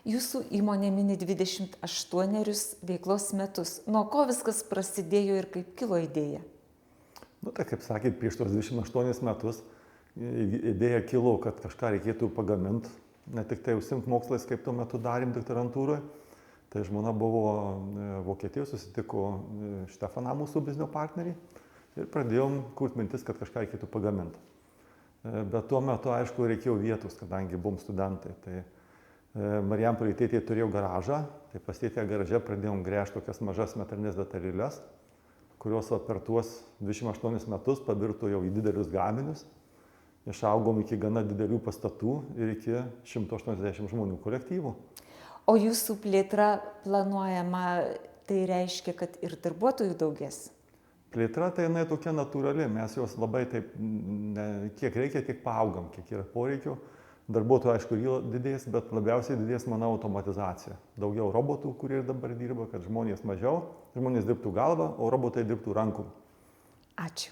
Jūsų įmonė mini 28 veiklos metus. Nuo ko viskas prasidėjo ir kaip kilo idėja? Tai kaip sakėt, prieš tos 28 metus idėja kilo, kad kažką reikėtų pagaminti, ne tik tai užsimti mokslais, kaip tuo metu darėm doktorantūroje. Tai žmona buvo Vokietijoje, susitiko Štefaną, mūsų biznio partnerį, ir pradėjom kurti mintis, kad kažką reikėtų pagaminti. Bet tuo metu, aišku, reikėjo vietos, kadangi buvom studentai. Tai Marijampolėj tėtė turėjo garažą, tai pas tėtę garaže pradėjom gręžti tokias mažas metalinės detalėles, kurios per tuos 28 metus pavirto jau į didelius gaminius. Išaugom iki gana didelių pastatų ir iki 180 žmonių kolektyvų. O jūsų plėtra planuojama, tai reiškia, kad ir darbuotojų daugės? Plėtra tai jinai tokia natūrali, mes jos labai taip, kiek reikia, tiek paaugam, kiek yra poreikių. Darbuotojų aišku didės, bet labiausiai didės, manau, automatizacija. Daugiau robotų, kurie dabar dirba, kad žmonės mažiau, žmonės dirbtų galvą, o robotai dirbtų rankom. Ačiū.